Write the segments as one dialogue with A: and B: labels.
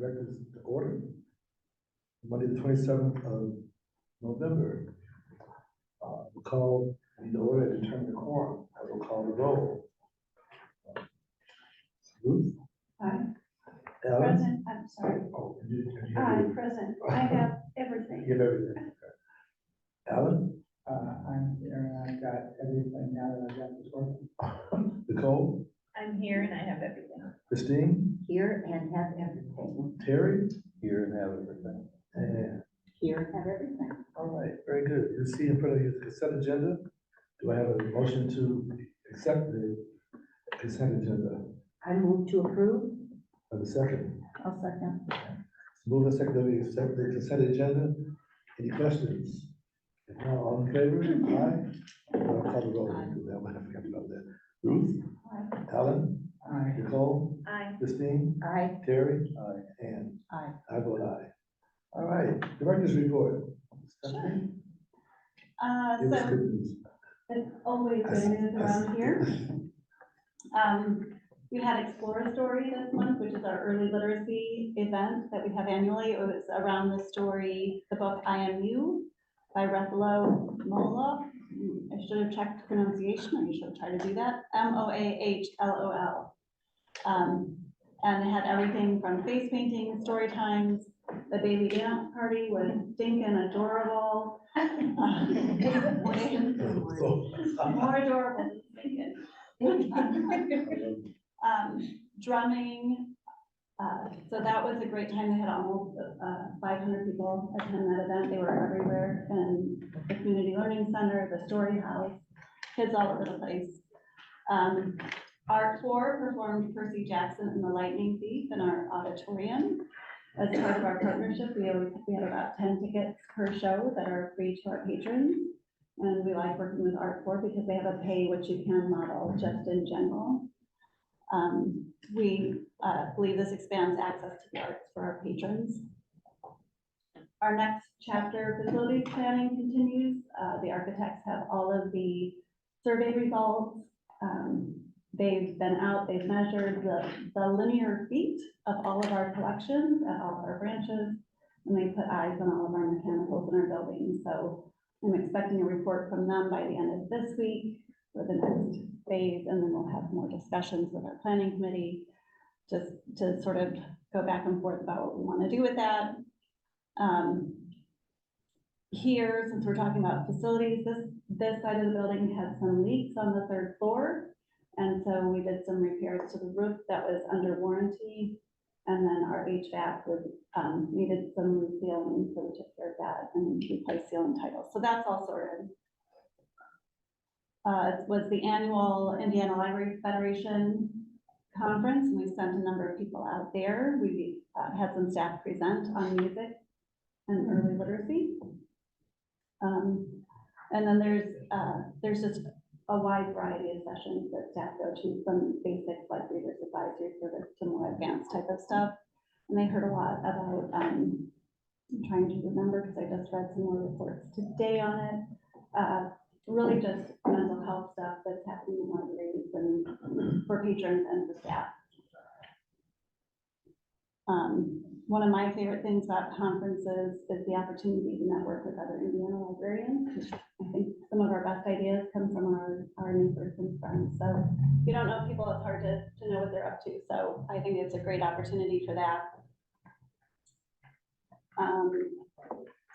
A: directors to order. Monday, the 27th of November. We'll call the order and determine the quorum. I will call the roll. Ruth?
B: Aye.
A: Alan?
B: Present, I'm sorry.
A: Oh, you
B: Aye,
A: have
B: present. I have everything.
A: you have everything. Okay. Alan?
C: I'm here and I've got everything now that I've got this working.
A: Nicole?
B: I'm here and I have everything.
A: Christine?
D: Here and have everything.
A: Terry? Here and have everything. And,
D: Here and have everything.
A: all right, very good. You see in front of you the consent agenda. Do I have a motion to accept the consent agenda?
D: I move to approve.
A: Have a second?
D: I'll second.
A: Move and second that we accept the consent agenda. Any questions? If not, all in favor? Aye. I'll call the roll. I forgot about that. Ruth?
B: Aye.
A: Alan?
C: Aye.
A: Nicole?
B: Aye.
A: Christine?
D: Aye.
A: Terry? Aye. And
D: Aye.
A: I vote aye. All right, director's report.
B: Sure.
A: Give us
B: So
A: good news.
B: it's always good news around here. We had Explore a Story this month, which is our early literacy event that we have annually. It was around the story, the book I Am You by Ruffalo Mola. I should have checked pronunciation, or you should have tried to do that. Moahlol. And it had everything from face painting, story times, the baby dance party was stinking adorable. More adorable than stinking. Drumming, so that was a great time. They had almost 500 people attend that event. They were everywhere, and the community learning center, the story house, kids all over the place. Art 4 performed Percy Jackson and the Lightning Thief in our auditorium. As part of our partnership, we had about 10 tickets per show that are free to our patrons. And we like working with Art 4 because they have a pay what you can model just in general. We believe this expands access to the arts for our patrons. Our next chapter, facilities planning, continues. The architects have all of the survey results. They've been out, they've measured the linear feet of all of our collections at all of our branches, and they put eyes on all of our mechanicals in our buildings. So I'm expecting a report from them by the end of this week for the next phase, and then we'll have more discussions with our planning committee just to sort of go back and forth about what we want to do with that. Here, since we're talking about facilities, this side of the building had some leaks on the 3rd floor. And so we did some repairs to the roof that was under warranty. And then our HVAC was, needed some resealing, so we took care of that and replaced ceiling tiles. So that's all sorted. It was the annual Indiana Library Federation conference, and we sent a number of people out there. We had some staff present on music and early literacy. And then there's just a wide variety of sessions that staff go to, from basics like readers advisory service to more advanced type of stuff. And they heard a lot about, I'm trying to remember because I just read some more reports today on it. Really just mental health stuff that's happening in libraries and for patrons and for staff. One of my favorite things about conferences is the opportunity to network with other Indiana librarians. I think some of our best ideas come from our new person friends. So if you don't know people, it's hard to know what they're up to. So I think it's a great opportunity for that.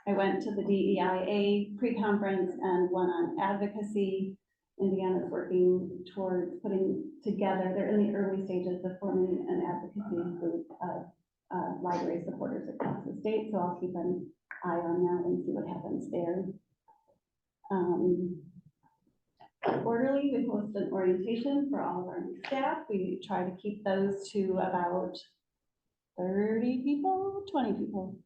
B: I went to the DEIA pre-conference and one on advocacy. Indiana's working towards putting together, they're in the early stages of forming an advocacy group of library supporters across the state, so I'll keep an eye on that and see what happens there. Quarterly, we host an orientation for all of our new staff. We try to keep those to about 30 people, 20 people.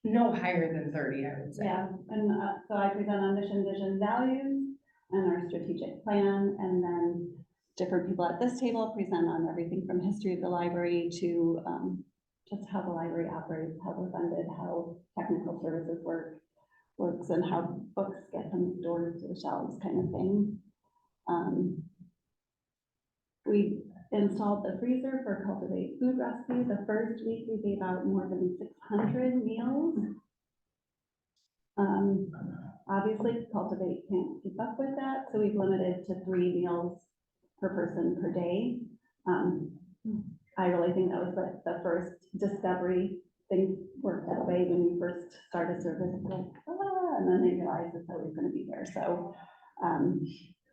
E: No higher than 30, I would say.
B: Yeah, and so I present on mission, vision, values, and our strategic plan, and then different people at this table present on everything from history of the library to just how the library operates, how we're funded, how technical services works, and how books get from the stores to the shelves, kind of thing. We installed the freezer for Cultivate Food Rescue. The first week, we gave out more than 600 meals. Obviously, Cultivate can't keep up with that, so we've limited to 3 meals per person per day. I really think that was the first discovery. Things worked that way when you first started service, like, and then they realized it's always gonna be there. So,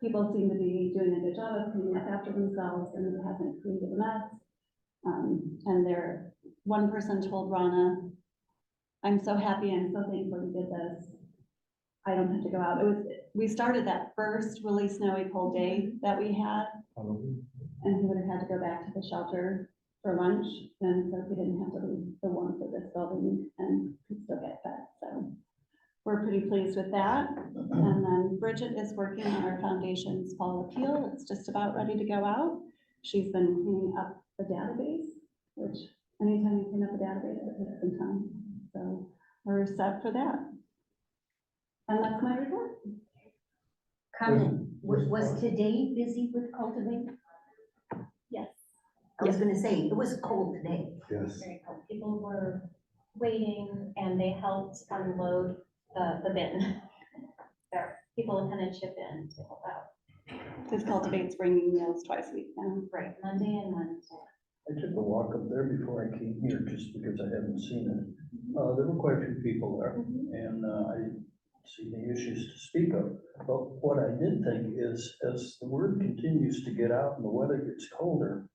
B: people seem to be doing a good job of cleaning up after themselves, and it hasn't created a mess. And one person told Rana, "I'm so happy, I'm so thankful you did this. I don't have to go out." We started that first really snowy, cold day that we had, and he would have had to go back to the shelter for lunch, and so he didn't have to leave the warmth of this building and could still get fed, so. We're pretty pleased with that. And then Bridget is working on our foundation's fall appeal. It's just about ready to go out. She's been cleaning up the database, which anytime you clean up a database, it takes some time. So we're set for that. And that's my report.
D: Comment, was today busy with Cultivate?
B: Yes.
D: I was gonna say, it was cold today.
A: Yes.
F: Very cool. People were waiting and they helped unload the bin. There, people kind of chip in to help out.
B: Because Cultivate's bringing meals twice a week now.
F: Right, Monday and Wednesday.
G: I took a walk up there before I came here, just because I hadn't seen it. There were quite a few people there, and I didn't see any issues to speak of. But what I did think is, as the word continues to get out and the weather gets colder,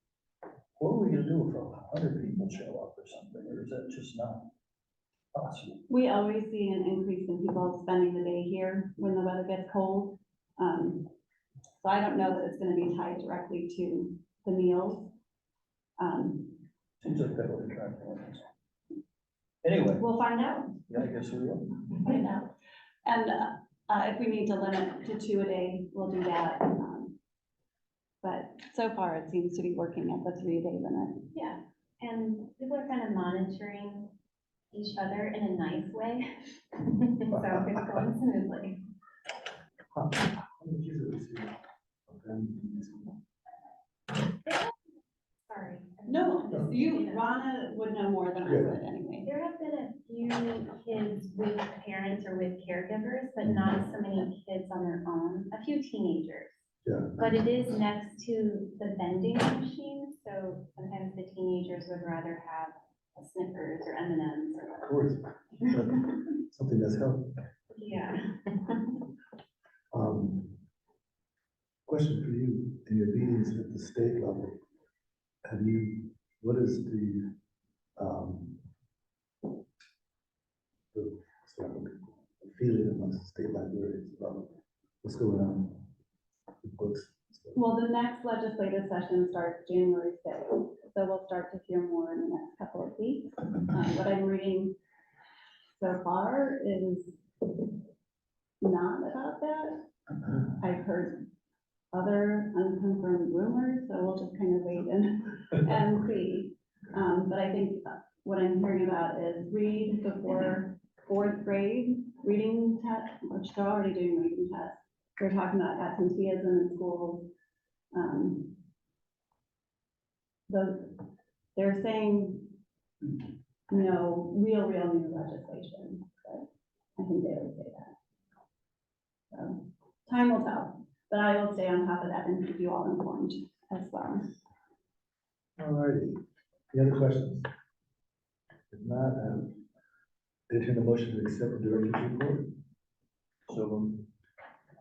G: what are we gonna do if 100 people show up or something, or is that just not possible?
B: We always see an increase in people spending the day here when the weather gets cold. So I don't know that it's gonna be tied directly to the meals.
G: Seems like that would attract more. Anyway,
B: We'll find out.
G: yeah, I guess we will.
B: Find out. And if we need to limit to 2 a day, we'll do that. But so far, it seems to be working at the 3-a-day limit.
F: Yeah, and people are kind of monitoring each other in a nice way. So it's going smoothly. Sorry.
B: No, Rana would know more than I would anyway.
F: There have been a few kids with parents or with caregivers, but not so many kids on their own, a few teenagers.
A: Yeah.
F: But it is next to the vending machine, so sometimes the teenagers would rather have a Snickers or M&Ms or
A: Of course, something that's healthy.
F: yeah.
A: Question for you, in your meetings at the state level, what is the feeling amongst the state librarians about what's going on with books?
B: Well, the next legislative session starts January 6th, so we'll start to hear more in the next couple of weeks. What I'm reading so far is not about that. I've heard other unconfirmed rumors, so we'll just kind of wait and see. But I think what I'm hearing about is read before 4th grade reading test, which they're already doing reading tests. They're talking about absenteeism in schools. They're saying no real new legislation, but I think they would say that. So time will tell, but I will stay on top of that and keep you all informed as well.
A: All righty, any other questions? If not, entertain a motion to accept the director's report. So,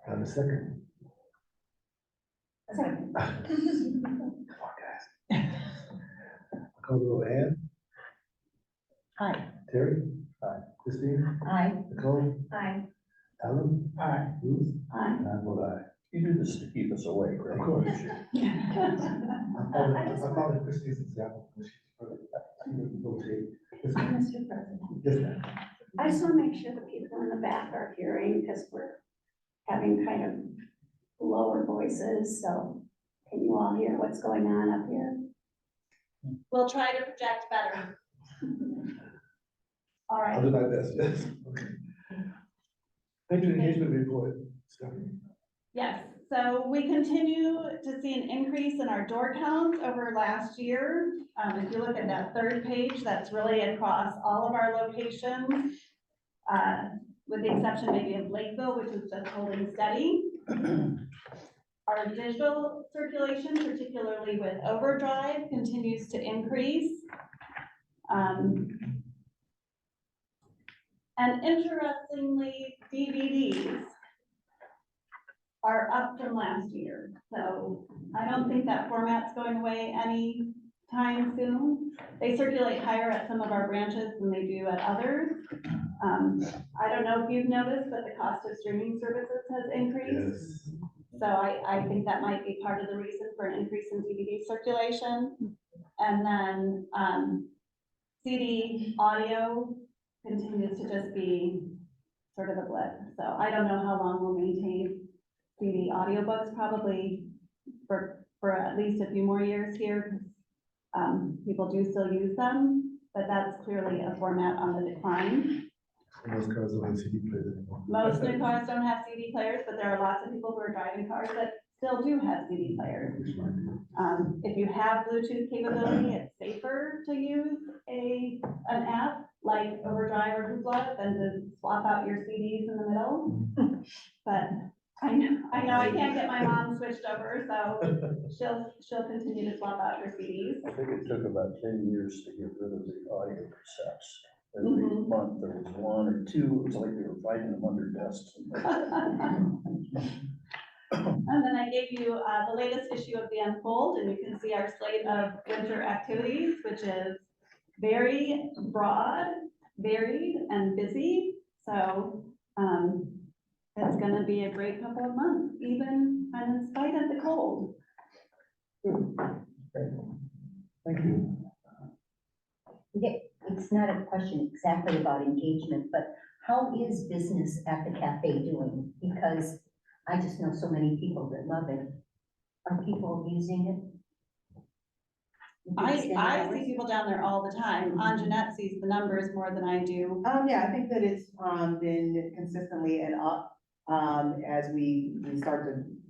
A: have a second. Come on, guys. Call the roll. Ann?
D: Aye.
A: Terry? Aye. Christine?
D: Aye.
A: Nicole?
F: Aye.
A: Alan?
C: Aye.
A: Ruth?
B: Aye.
A: And I vote aye.
G: You do this to keep us awake, right?
A: Of course. I followed Christine's example. When she voted. Yes, ma'am.
D: Mr. President.
A: Yes, ma'am.
H: I just want to make sure the people in the back are hearing, because we're having kind of lower voices, so can you all hear what's going on up here?
B: We'll try to project better.
H: All
A: I'll
H: right,
A: do my best, yes. Okay. Patron engagement report, Stephanie.
B: Yes, so we continue to see an increase in our door counts over last year. If you look at that third page, that's really across all of our locations, with the exception maybe of Lakeville, which is just holding steady. Our digital circulation, particularly with Overdrive, continues to increase. And interestingly, DVDs are up from last year. So I don't think that format's going away anytime soon. They circulate higher at some of our branches than they do at others. I don't know if you've noticed, but the cost of streaming services has increased.
A: Yes.
B: So I think that might be part of the reason for an increase in DVD circulation. And then, CD audio continues to just be sort of a blip. So I don't know how long we'll maintain CD audiobooks, probably for at least a few more years here. People do still use them, but that's clearly a format on the decline.
A: And those cars don't have CD players anymore.
B: Most new cars don't have CD players, but there are lots of people who are driving cars that still do have CD players.
A: Which might be.
B: If you have Bluetooth capability, it's safer to use an app like Overdrive or Hoopla than to swap out your CDs in the middle. But I know I can't get my mom switched over, so she'll continue to swap out her CDs.
G: I think it took about 10 years to get rid of the audio cassettes. Every
B: Mhm.
G: month there was one or two, it was like they were fighting them under desks.
B: And then I gave you the latest issue of the Unfold, and you can see our slate of winter activities, which is very broad, varied, and busy. So it's gonna be a great couple of months, even and in spite of the cold.
A: Thank you.
D: It's not a question exactly about engagement, but how is business at the cafe doing? Because I just know so many people that love it. Are people using it?
B: I see people down there all the time. Anjanette sees the numbers more than I do.
C: Yeah, I think that it's, been consistently and up, as we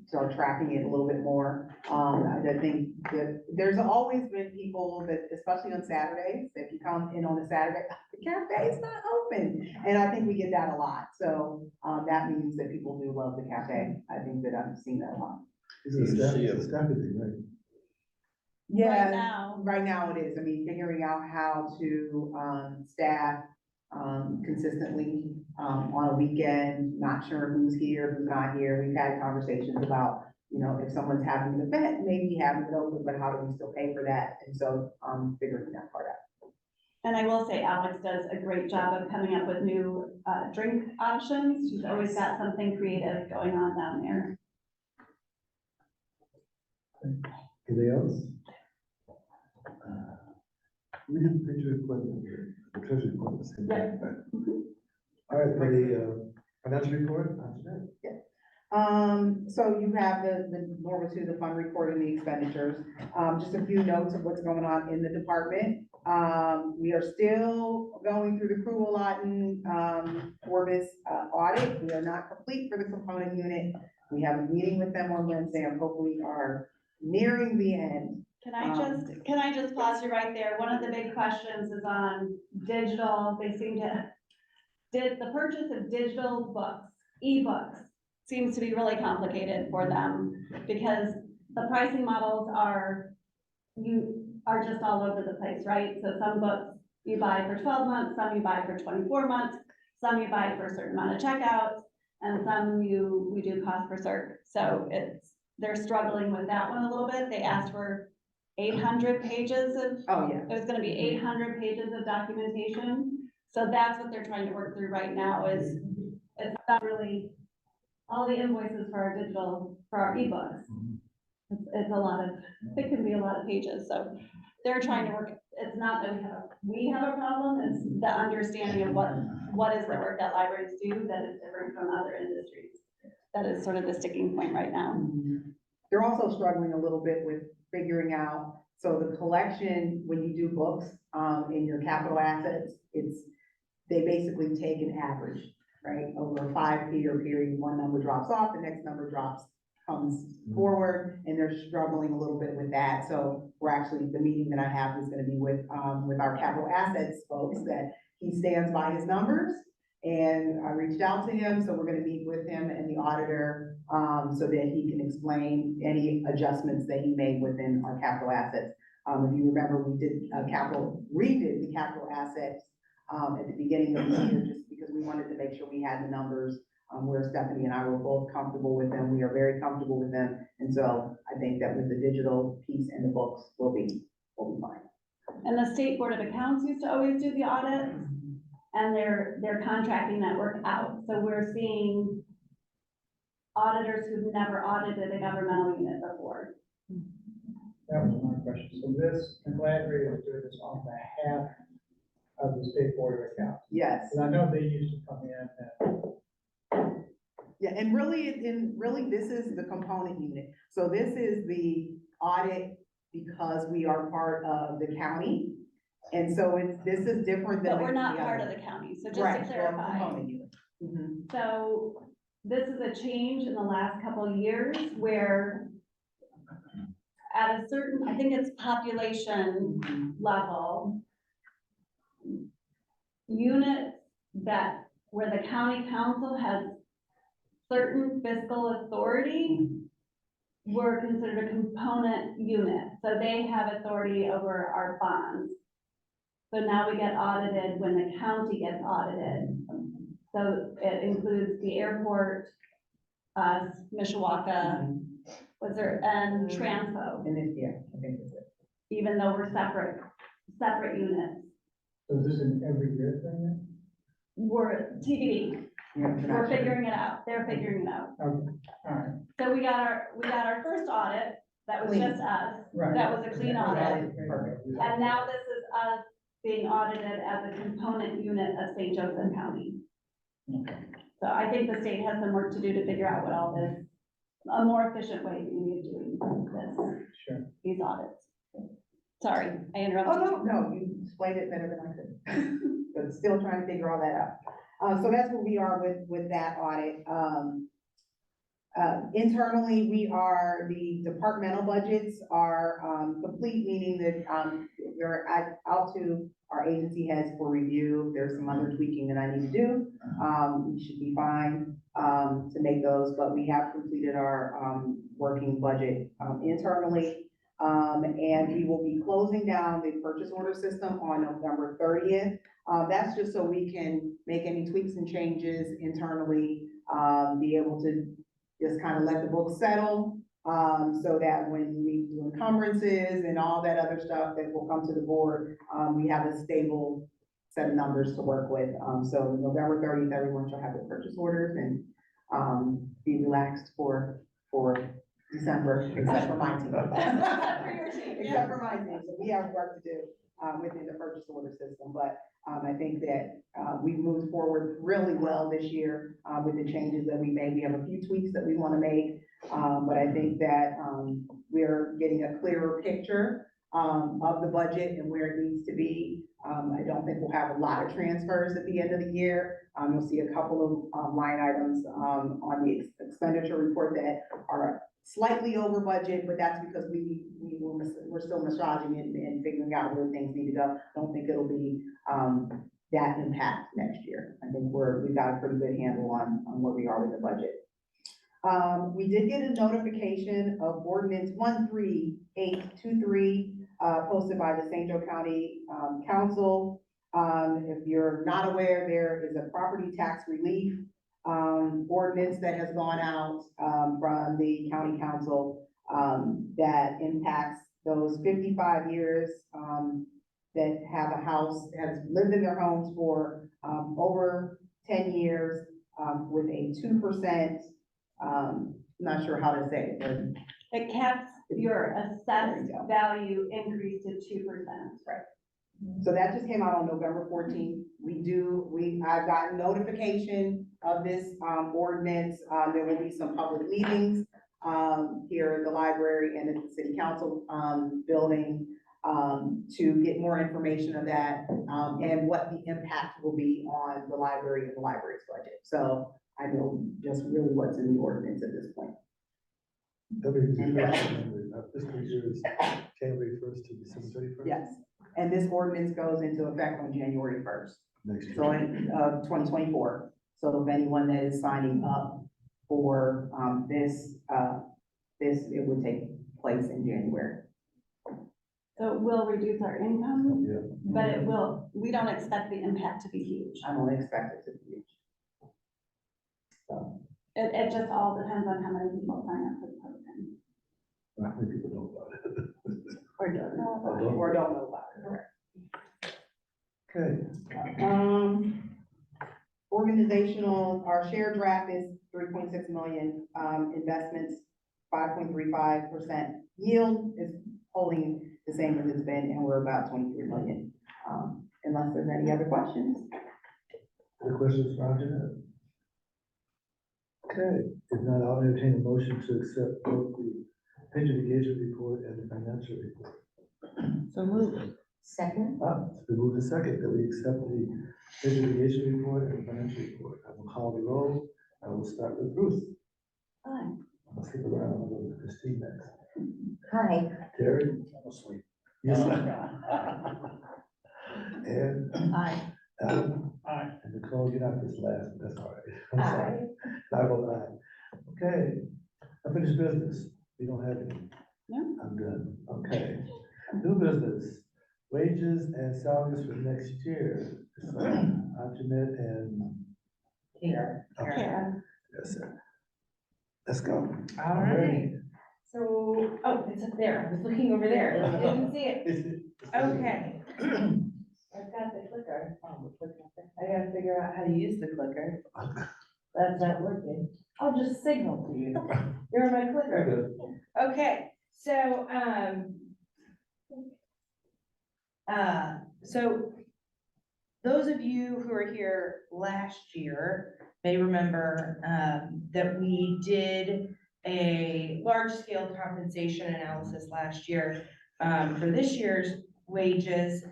C: start tracking it a little bit more. I think that there's always been people that, especially on Saturdays, if you come in on a Saturday, the cafe is not open. And I think we get that a lot. So, that means that people do love the cafe. I think that I've seen that a lot.
A: This is
G: You
A: a
G: see
A: staff, it's a staff thing, right?
B: Right now.
C: Right now it is. I mean, figuring out how to, staff, consistently, on a weekend, not sure who's here, who's not here. We've had conversations about, you know, if someone's having an event, maybe having it open, but how do we still pay for that? And so, figuring that part out.
B: And I will say Alex does a great job of coming up with new drink options. She's always got something creative going on down there.
A: Anything else? We have the picture equipment, the treasury report, the same thing, right? All right, for the financial report, Anjanette?
C: So you have the normal to the fund report and the expenditures. Just a few notes of what's going on in the department. We are still going through the Crew Lawton, Orbis, audit. We are not complete for the component unit. We have a meeting with them on Wednesday and hopefully are nearing the end.
B: Can I just pause you right there? One of the big questions is on digital. They seem to, did the purchase of digital books, ebooks, seems to be really complicated for them because the pricing models are just all over the place, right? So some books you buy for 12 months, some you buy for 24 months, some you buy for a certain amount of checkouts, and some we do cost per cert. So they're struggling with that one a little bit. They asked for 800 pages of,
C: Oh, yeah.
B: there's gonna be 800 pages of documentation. So that's what they're trying to work through right now is, it's not really, all the invoices for our digital, for our ebooks. It's a lot of, it can be a lot of pages, so they're trying to work, it's not that we have a problem, it's the understanding of what is the work that libraries do that is different from other industries. That is sort of the sticking point right now.
C: They're also struggling a little bit with figuring out, so the collection, when you do books, in your capital assets, they basically take an average, right? Over a 5-year period, one number drops off, the next number drops comes forward, and they're struggling a little bit with that. So we're actually, the meeting that I have is gonna be with our capital assets folks, that he stands by his numbers. And I reached out to him, so we're gonna meet with him and the auditor, so that he can explain any adjustments that he made within our capital assets. If you remember, we did redid the capital assets, at the beginning of the year, just because we wanted to make sure we had the numbers, where Stephanie and I were both comfortable with them. We are very comfortable with them. And so I think that with the digital piece and the books, we'll be fine.
B: And the State Board of Accounts used to always do the audits, and they're contracting that work out. So we're seeing auditors who've never audited a governmental unit before.
I: That was my question. So this, I'm glad Ray is doing this on behalf of the State Board of Accounts.
C: Yes.
I: And I know they used to come in and
C: Yeah, and really, this is the component unit. So this is the audit because we are part of the county. And so this is different than.
B: But we're not
C: the
B: part
C: other.
B: of the county, so just to
C: Correct, we're a
B: clarify.
C: component unit. Mhm.
B: So this is a change in the last couple of years where at a certain, I think it's population level, units where the county council has certain fiscal authority were considered a component unit. So they have authority over our bonds. So now we get audited when the county gets audited. So it includes the airport, us, Mishawaka, and Transpo,
C: And then, yeah, I think that's it.
B: even though we're separate units.
I: so is this an every year thing then?
B: We're TBD,
C: Yeah, we're
B: we're
C: not sure.
B: figuring it out, they're figuring it out.
I: Okay, all right,
B: So we got our first audit, that was
C: Clean.
B: just us,
I: right.
B: that was a clean audit.
C: Perfect.
B: And now this is us being audited as a component unit of St. Joseph County. So I think the state has some work to do to figure out what all this, a more efficient way to be doing this,
I: Sure.
B: these audits. Sorry, I interrupted.
C: Oh, no, you explained it better than I could. But still trying to figure all that out. So that's where we are with that audit. Internally, the departmental budgets are, complete, meaning that, we're out to our agency heads for review. There's some other tweaking that I need to do. We should be fine, to make those, but we have completed our, working budget, internally. And we will be closing down the purchase order system on November 30th. That's just so we can make any tweaks and changes internally, be able to just kind of let the book settle, so that when we do encumbrances and all that other stuff that will come to the board, we have a stable set of numbers to work with. So November 30th, everyone shall have their purchase orders and, be relaxed for December, except for my team.
B: Except for your team, yeah.
C: Except for my team, so we have work to do, within the purchase order system, but, I think that, we've moved forward really well this year, with the changes that we made. We have a few tweaks that we want to make, but I think that, we're getting a clearer picture, of the budget and where it needs to be. I don't think we'll have a lot of transfers at the end of the year. You'll see a couple of, line items, on the expenditure report that are slightly over budget, but that's because we're still massaging it and figuring out where things need to go. I don't think it'll be, that impact next year. I think we've got a pretty good handle on where we are with the budget. We did get a notification of ordinance 13823, posted by the St. Joe County, Council. If you're not aware, there is a property tax relief, ordinance that has gone out, from the county council, that impacts those 55 years, that have a house, has lived in their homes for, over 10 years, with a 2%, not sure how to say it, but
B: It caps your
C: There
B: assessed
C: you go.
B: value increase to 2%.
C: so that just came out on November 14th. I've gotten notification of this, ordinance. There will be some public meetings, here in the library and at the city council, building, to get more information of that, and what the impact will be on the library and the library's budget. So I know just really what's in the ordinance at this point.
A: That'll be the first of January. Our fiscal year is January 1st to December 31st.
C: Yes, and this ordinance goes into effect on January 1st.
A: Next year.
C: So in, 2024, so if anyone that is signing up for, it would take place in January.
B: So it will reduce our income,
A: Yeah.
B: but it will, we don't expect the impact to be huge.
C: I don't expect it to be.
B: It just all depends on how many people sign up for the program
A: How many people know about it?
B: or don't know about it.
C: Or don't know about it, correct.
A: Okay,
C: Organizational, our share draft is 3.6 million, investments, 5.35% yield is holding the same as it's been, and we're about 23 million. Unless there's any other questions.
A: any questions for Anjanette? Okay, if not, I'll entertain a motion to accept both the pension engagement report and the financial report.
D: So moved. Second?
A: It's been moved to second that we accept the pension engagement report and the financial report. I will call the roll. I will start with Bruce.
D: Aye.
A: I'll skip around. I'll go with Christine next.
D: Hi.
A: Terry?
G: I'm asleep.
A: Yes. And
D: Aye.
A: Alan?
G: Aye.
A: And Nicole, you're not this last, but that's all right. I'm sorry. I vote aye. Okay, unfinished business. We don't have any.
B: No.
A: I'm done. Okay. New business, wages and salaries for next year. So, Anjanette and.
E: Here.
A: Okay,
B: Kara,
A: yes, sir. Let's go.
E: All right, so, oh, it's up there, I was looking over there, I didn't see it.
A: Is it?
E: Okay. I've got the clicker. I gotta figure out how to use the clicker. That's not working. I'll just signal to you. You're my clicker. Okay, so, so those of you who were here last year may remember, that we did a large-scale compensation analysis last year, for this year's wages.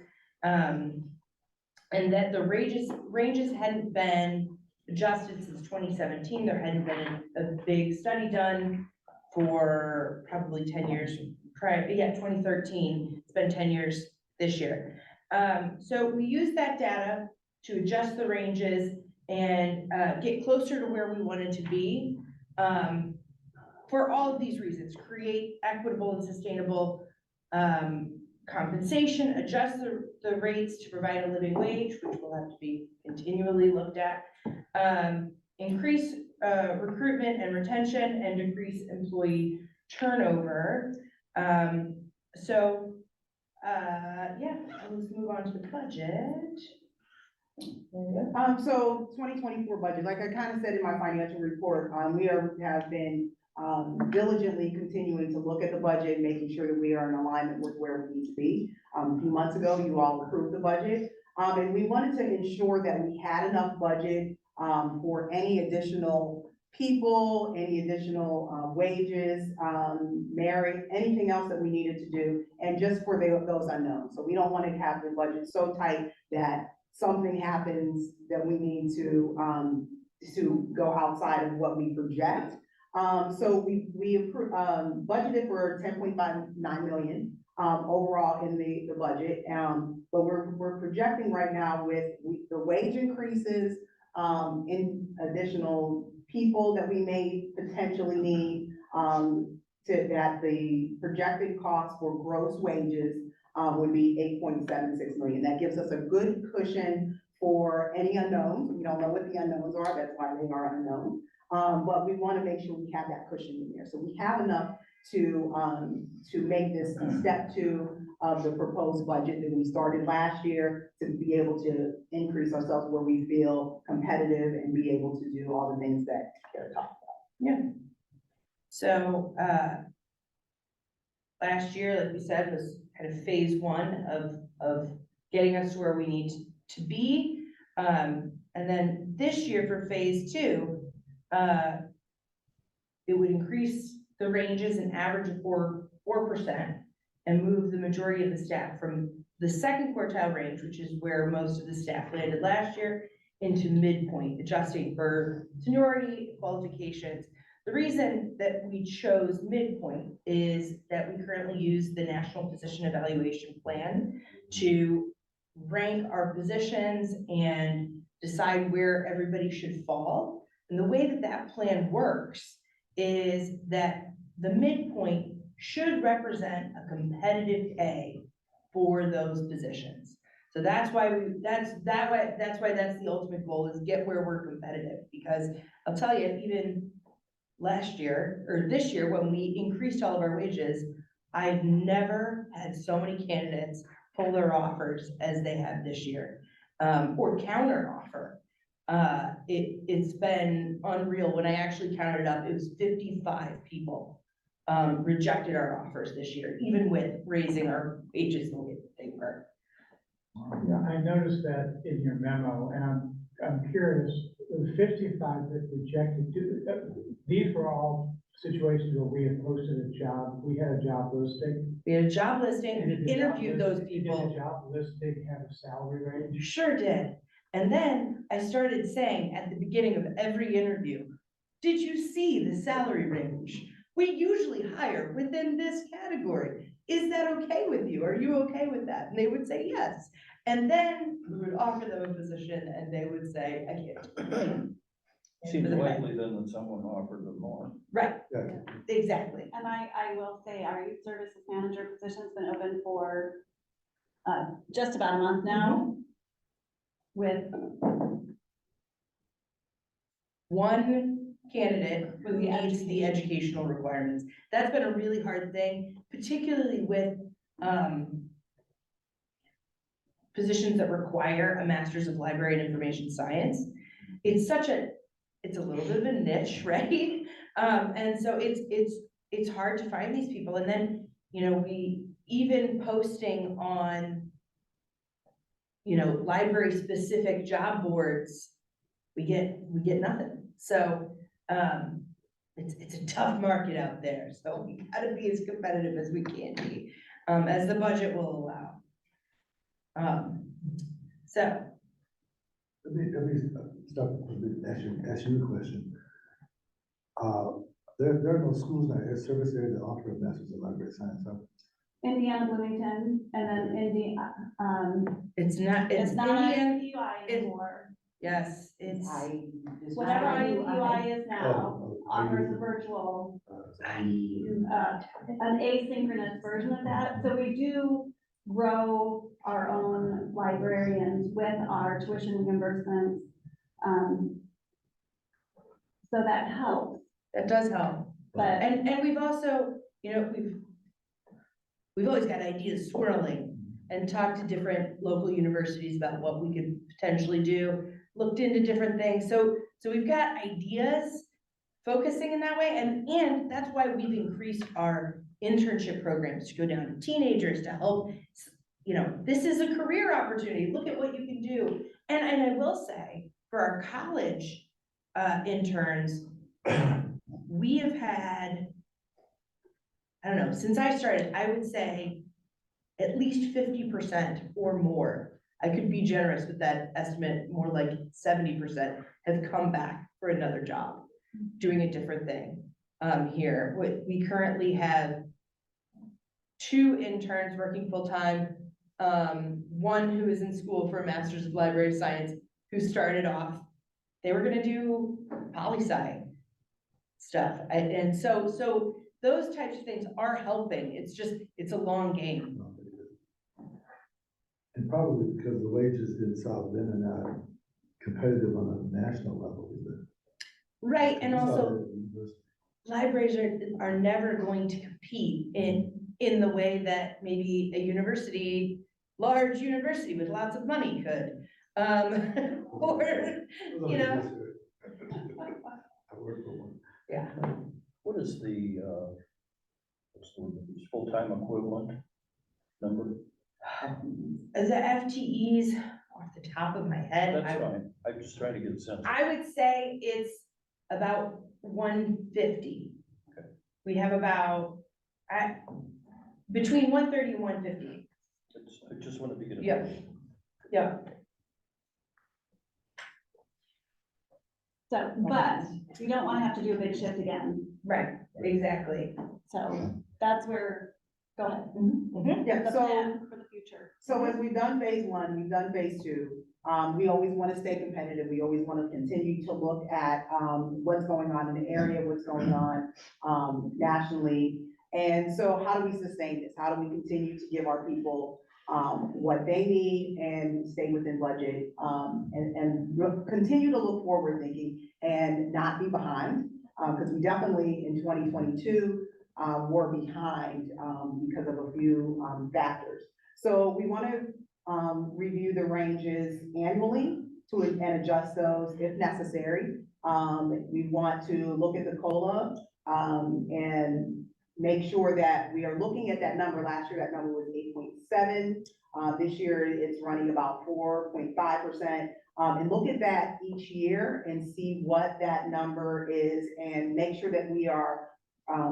E: And that the ranges hadn't been adjusted since 2017. There hadn't been a big study done for probably 10 years prior, 2013. It's been 10 years this year. So we used that data to adjust the ranges and get closer to where we wanted to be. For all of these reasons, create equitable and sustainable compensation, adjust the rates to provide a living wage, which will have to be continually looked at, increase recruitment and retention, and decrease employee turnover. Let's move on to the budget.
C: So 2024 budget, like I kind of said in my financial report, we have been diligently continuing to look at the budget, making sure that we are in alignment with where we need to be. A few months ago, you all approved the budget, and we wanted to ensure that we had enough budget for any additional people, any additional wages, merit, anything else that we needed to do, and just for those unknowns. So we don't want to have the budget so tight that something happens that we need to go outside of what we project. So we approved, budgeted for 10.59 million overall in the budget. But we're projecting right now with the wage increases, in additional people that we may potentially need, that the projected cost for gross wages would be 8.76 million. That gives us a good cushion for any unknowns. We don't know what the unknowns are, that's why they are unknown. But we want to make sure we have that cushion in there. So we have enough to make this step 2 of the proposed budget that we started last year, to be able to increase ourselves where we feel competitive and be able to do all the things that they're talking about.
E: So, last year, like we said, was kind of phase 1 of getting us to where we need to be. And then this year for phase 2, it would increase the ranges an average of 4% and move the majority of the staff from the second quartile range, which is where most of the staff landed last year, into midpoint, adjusting for seniority, qualifications, The reason that we chose midpoint is that we currently use the National Position Evaluation Plan to rank our positions and decide where everybody should fall. And the way that that plan works is that the midpoint should represent a competitive pay for those positions. So that's why that's the ultimate goal, is get where we're competitive, because I'll tell you, even last year, or this year, when we increased all of our wages, I've never had so many candidates pull their offers as they have this year, or counter offer. It's been unreal. When I actually counted it up, it was 55 people rejected our offers this year, even with raising our wages the way that they were.
I: Yeah, I noticed that in your memo, and I'm curious, the 55 that rejected, these were all situations where we had posted a job, we had a job listing.
E: We had a job listing,
I: Did
E: we
I: the job
E: interviewed those
I: listing-
E: people.
I: Did the job listing have a salary range?
E: Sure did. And then I started saying at the beginning of every interview, did you see the salary range? We usually hire within this category. Is that okay with you? Are you okay with that? And they would say yes. And then we would offer them a position and they would say, I can't.
G: Seems likely then that someone offered them more.
E: Right,
A: Yeah.
E: exactly.
B: And I will say our youth services manager position's been open for just about a month now. With
E: One candidate who
B: With the
E: meets the educational requirements. That's been a really hard thing, particularly with positions that require a master's of library and information science. It's a little bit of a niche, right? And so it's hard to find these people. And then, we even posting on, library specific job boards, we get nothing. So, it's a tough market out there. So we gotta be as competitive as we can be, as the budget will allow. So,
A: Let me stop, ask you a question. There are no schools now, there's service areas that offer a master's of library science, huh?
B: Indiana Bloomington, and then
E: it's not
B: not
E: Indiana,
B: IUI anymore.
E: yes, it's,
B: Whatever IUI is now
A: Oh,
B: offers a virtual, an asynchronous version of that. So we do grow our own librarians with our tuition reimbursements. So that helps,
E: that does help.
B: but
E: And we've also, we've always got ideas swirling and talked to different local universities about what we could potentially do, looked into different things. So we've got ideas focusing in that way. And that's why we've increased our internship programs to go down to teenagers to help, this is a career opportunity. Look at what you can do. And I will say, for our college interns, we have had, I don't know, since I started, I would say at least 50% or more. I could be generous with that estimate, more like 70% have come back for another job, doing a different thing here. We currently have 2 interns working full-time. One who is in school for a master's of library science, who started off, they were gonna do poli-sci stuff. And so those types of things are helping. It's a long game.
A: And probably because the wages in South Bend are not competitive on a national level, is it?
E: Right, and also
A: So,
E: libraries are never going to compete in the way that maybe a large university with lots of money could. Or,
A: I work for one.
E: yeah.
G: What is the full-time equivalent number?
E: As the FTEs, off the top of my head,
G: That's fine, I'm just trying to get a sense.
E: I would say it's about 150.
G: Okay.
E: We have about, between 130 and 150.
G: I just wanted to get a.
E: Yeah. Yeah.
B: So, but we don't want to have to do a big shift again.
E: Right, exactly.
B: So that's where, go ahead.
C: Yeah,
B: The
C: so.
B: plan for the future.
C: So as we've done phase one, we've done phase two, we always want to stay competitive, we always want to continue to look at, what's going on in the area, what's going on, nationally. And so how do we sustain this? How do we continue to give our people, what they need and stay within budget, continue to look forward thinking and not be behind? Because we definitely in 2022, were behind, because of a few, factors. So we want to review the ranges annually and adjust those if necessary. We want to look at the COLA and make sure that we are looking at that number. Last year, that number was 8.7. This year, it's running about 4.5%. And look at that each year and see what that number is and make sure that we are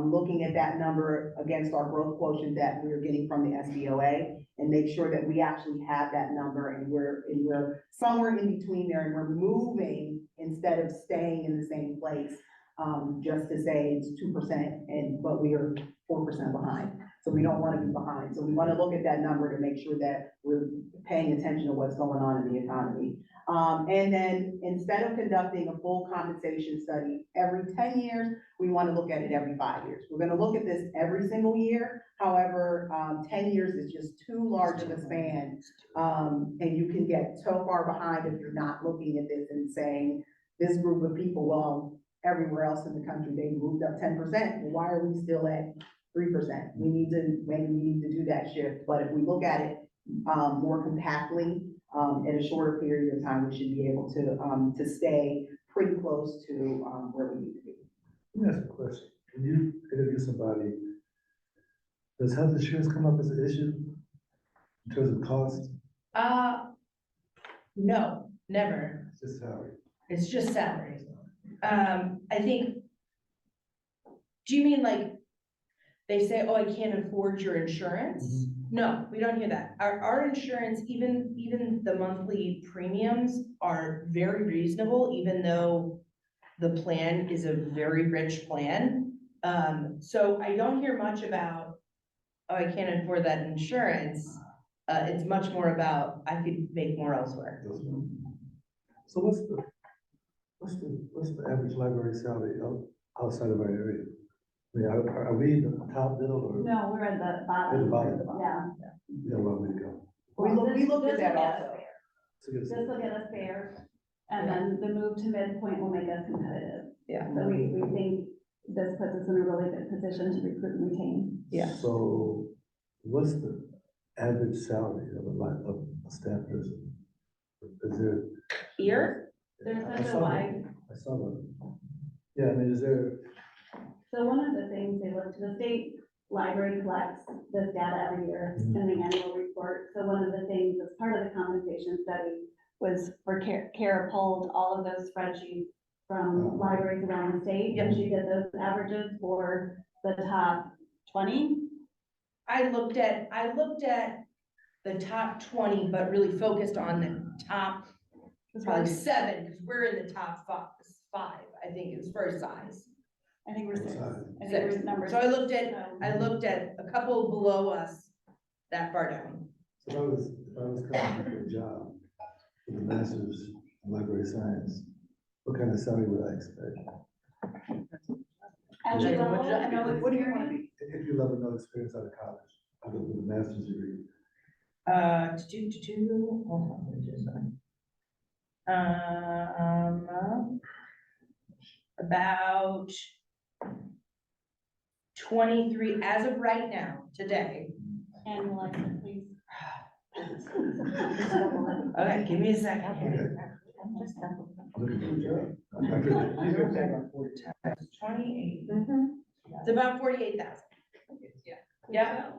C: looking at that number against our growth quotient that we're getting from the SBOA and make sure that we actually have that number and we're somewhere in between there and we're moving instead of staying in the same place. Just to say it's 2% but we are 4% behind. So we don't want to be behind. So we want to look at that number to make sure that we're paying attention to what's going on in the economy. And then instead of conducting a full compensation study every 10 years, we want to look at it every 5 years. We're going to look at this every single year. However, 10 years is just too large of a span. And you can get so far behind if you're not looking at this and saying, this group of people, well, everywhere else in the country, they moved up 10%. Well, why are we still at 3%? Maybe we need to do that shift. But if we look at it more compactly, in a shorter period of time, we should be able to stay pretty close to where we need to be.
A: Let me ask a question. When you interview somebody, does health insurance come up as an issue in terms of cost?
E: No, never.
A: It's just salary.
E: It's just salary. I think, do you mean like, they say, oh, I can't afford your insurance? No, we don't hear that. Our insurance, even the monthly premiums are very reasonable, even though the plan is a very rich plan. So I don't hear much about, oh, I can't afford that insurance. It's much more about, I could make more elsewhere.
A: So what's the average library salary outside of our area? I mean, are we the top middle or?
B: No, we're at the
A: At the
B: bottom.
A: bottom.
B: Yeah.
A: We got a long way to go.
C: We looked at
B: This
C: that
B: will get us
C: also.
B: there.
A: So get us-
B: This will get us there, and then the move to midpoint will make us competitive.
E: Yeah.
B: So we think this puts us in a really good position to recruit and retain.
E: Yeah.
A: So what's the average salary of a staff person? Is there?
E: Here?
B: There's
A: I
B: such a
A: saw
B: wide,
A: that. I saw that. Yeah, I mean, is there?
B: so one of the things they look to, the state library collects this data every year in the annual report. So one of the things as part of the compensation study was for Kara pulled all of those spreadsheets from libraries around the state. And she did those averages for the top 20.
E: I looked at the top 20, but really focused on the top, probably 7, because we're in the top five, I think, as far as size.
B: I think we're 6.
A: Size.
B: I think we're number
E: So I looked at,
B: six.
E: a couple below us that far down.
A: So if I was coming for a job with a master's in library science, what kind of salary would I expect?
B: Entry
E: Like,
B: level,
E: what job-
B: no
C: What do you want to
B: experience.
C: be?
A: If you level no experience out of college, other than a master's degree.
E: Hold on, let me just, about 23, as of right now, today.
B: Annualize it, please.
E: Okay, give me a second here.
A: Looking for a job. I feel-
E: 28. It's about 48,000. Yeah.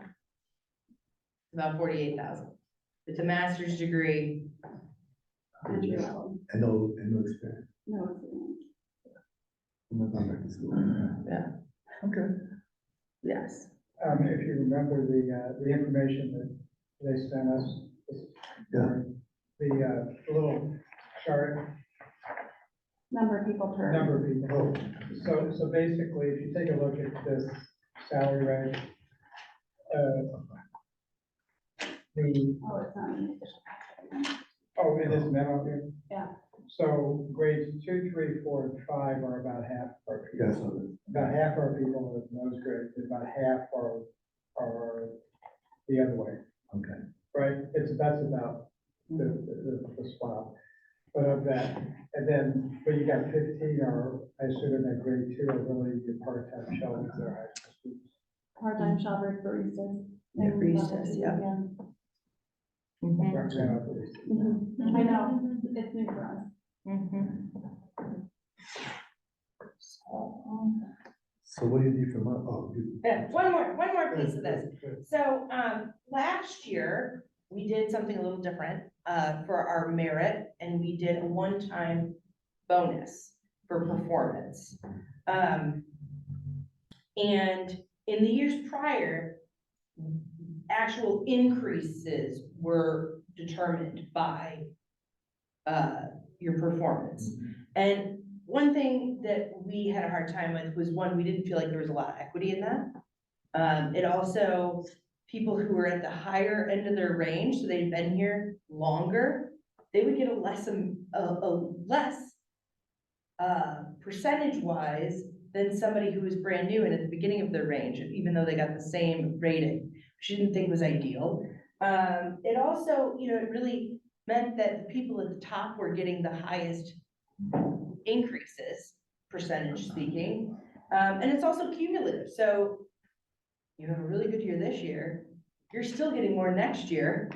E: About 48,000. It's a master's degree.
B: Entry level,
A: And no experience.
B: no experience.
A: I'm not going back to school.
E: Yeah.
A: Okay.
E: Yes.
I: If you remember the information that they sent us.
A: Yeah.
I: The little chart
B: Number of people people per.
I: number of people.
A: Oh,
I: So basically, if you take a look at this salary range, the,
B: Oh, it's not an official packet.
I: oh, in this memo here?
B: Yeah.
I: So grades 2, 3, 4, and 5 are about half our people.
A: yeah, so
I: About half our people in those grades, and about half are the other way,
A: okay.
I: right? That's about the spot. But of that, and then, but you got 15 are, I assume in that grade 2 are really your part-time shelves, they're high school students.
B: Part-time shoppers, baristas.
A: Yeah,
E: baristas, yeah.
I: Representative of these.
B: I know, it's new for us.
A: So what do you need from us? Oh, you.
E: Yeah, one more piece of this. So, last year, we did something a little different, for our merit, and we did a one-time bonus for performance. And in the years prior, actual increases were determined by, your performance. And one thing that we had a hard time with was, one, we didn't feel like there was a lot of equity in that. It also, people who were at the higher end of their range, so they'd been here longer, they would get a less percentage-wise than somebody who was brand new and at the beginning of their range, even though they got the same rating, which I didn't think was ideal. It also, it really meant that the people at the top were getting the highest increases, percentage speaking. And it's also cumulative, so you have a really good year this year, you're still getting more next year,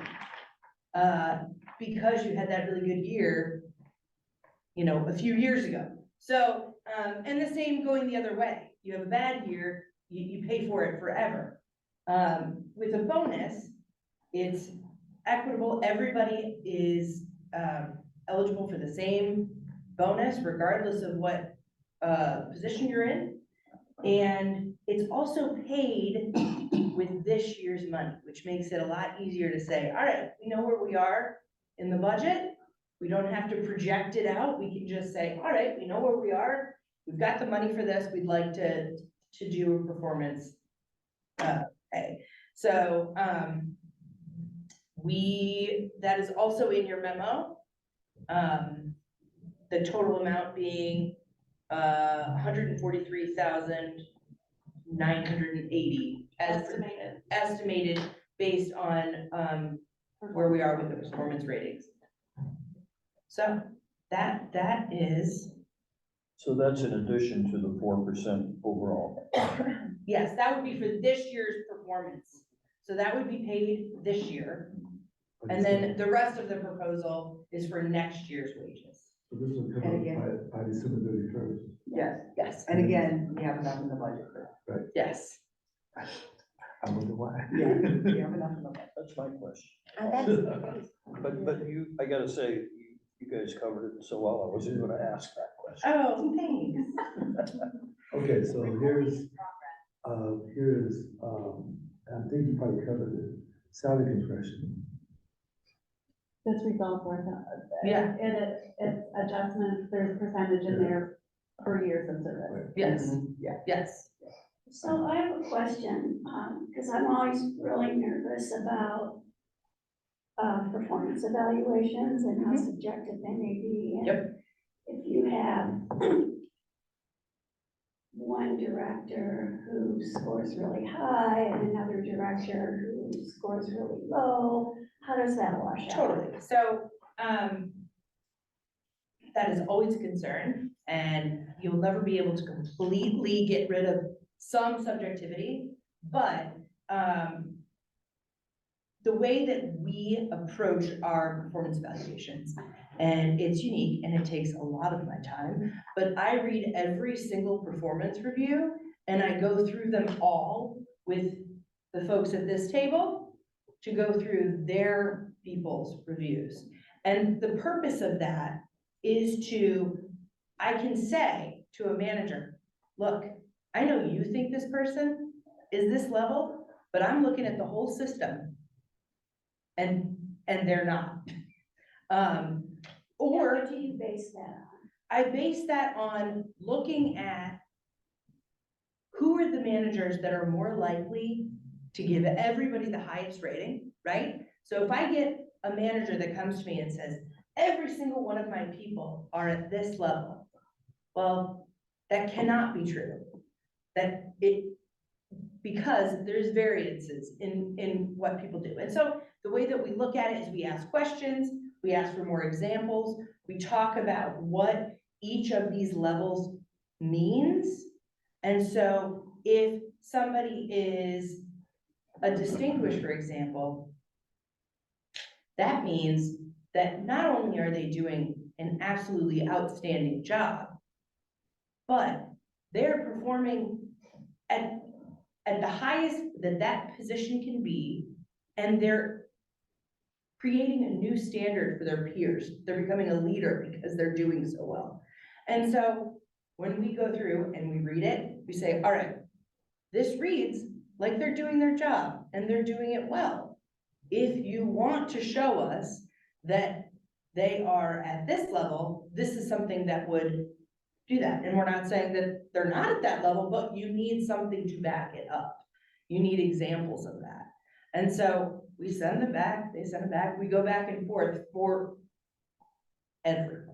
E: because you had that really good year, a few years ago. So, and the same going the other way. You have a bad year, you pay for it forever. With a bonus, it's equitable. Everybody is, eligible for the same bonus regardless of what, position you're in. And it's also paid with this year's money, which makes it a lot easier to say, all right, we know where we are in the budget. We don't have to project it out. We can just say, all right, we know where we are. We've got the money for this. We'd like to do a performance pay. So that is also in your memo. The total amount being $143,980 estimated based on where we are with the performance ratings. So that is,
G: So that's in addition to the 4% overall.
E: yes, that would be for this year's performance. So that would be paid this year. And then the rest of the proposal is for next year's wages.
A: So this will come
C: And
A: up
C: again-
A: by December 31st.
C: Yes,
E: Yes,
C: and again, we have enough in the budget for
E: yes.
A: I wonder why.
C: that. Yeah, we have enough in the budget.
G: That's my question.
D: That's,
G: But I gotta say, you guys covered it so well, I wasn't gonna ask that question.
E: Oh, thanks.
A: Okay, so here's, I think you probably covered it, salary compression.
B: This resolve work.
E: Yeah.
B: It's adjustments, there's percentage in there for years of service.
E: Yes,
C: Yeah.
E: yes.
H: So I have a question, because I'm always really nervous about performance evaluations and how subjective they may be. And
E: Yep.
H: if you have one director who scores really high and another director who scores really low, how does that wash out?
E: Totally. So, that is always a concern, and you'll never be able to completely get rid of some subjectivity, but, the way that we approach our performance evaluations, and it's unique and it takes a lot of my time, but I read every single performance review and I go through them all with the folks at this table to go through their people's reviews. And the purpose of that is I can say to a manager, look, I know you think this person is this level, but I'm looking at the whole system. And they're not.
H: Or
E: Or
H: what do you base that
E: I base that on looking at who are the managers that are more likely to give everybody the highest rating, right? So if I get a manager that comes to me and says, every single one of my people are at this level, well, that cannot be true. Because there's variances in what people do. And so the way that we look at it is we ask questions, we ask for more examples, we talk about what each of these levels means. And so if somebody is a distinguished, for example, that means that not only are they doing an absolutely outstanding job, but they're performing at the highest that position can be, and they're creating a new standard for their peers. They're becoming a leader because they're doing so well. And so when we go through and we read it, we say, all right, this reads like they're doing their job and they're doing it well. If you want to show us that they are at this level, this is something that would do that. And we're not saying that they're not at that level, but you need something to back it up. You need examples of that. And so we send them back, they send it back, we go back and forth for everyone.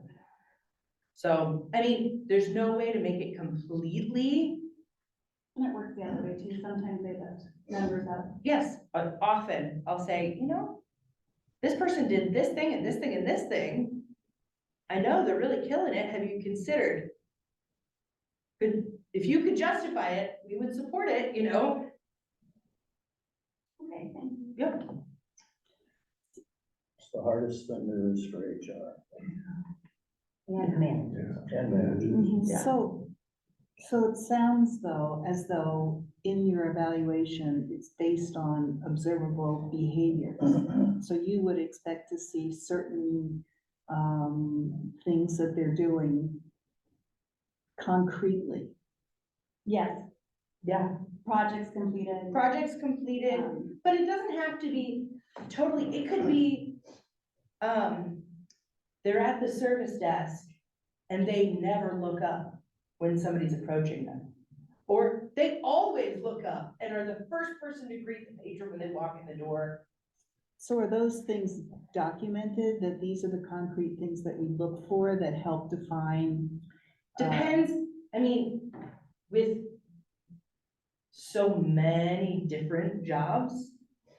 E: So, I mean, there's no way to make it completely.
B: And it works the other way too. Sometimes they lift numbers up.
E: Yes, but often I'll say, you know, this person did this thing and this thing and this thing. I know they're really killing it. Have you considered? If you could justify it, we would support it, you know?
H: Okay, thank you.
E: Yep.
G: It's the hardest thing there is for HR.
D: And managers.
A: Yeah, and managers.
E: Yeah.
J: So it sounds though, as though in your evaluation, it's based on observable behaviors. So you would expect to see certain things that they're doing concretely.
B: Yes,
E: Yeah.
B: projects completed.
E: Projects completed, but it doesn't have to be totally, it could be, they're at the service desk and they never look up when somebody's approaching them. Or they always look up and are the first person to greet the patron when they walk in the door.
J: So are those things documented, that these are the concrete things that we look for that help define?
E: Depends, I mean, with so many different jobs,